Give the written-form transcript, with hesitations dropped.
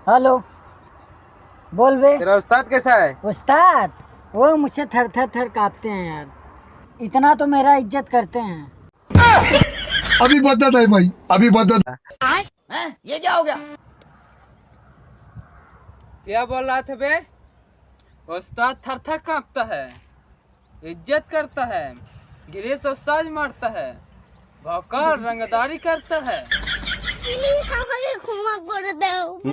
Hello, बोल बे। तेरा उस्ताद कैसा है? उस्ताद वो मुझसे थर थर थर कांपते हैं यार, इतना तो मेरा इज्जत करते हैं। अभी बदत है भाई, अभी बदत। ये क्या हो गया? क्या बोल रहा था बे? उस्ताद थर थर कांपता है, इज्जत करता है, गिरीश उस्ताद मारता है, भौकाल रंगदारी करता है। প্লিজ আমাকে ক্ষমা করে দাও।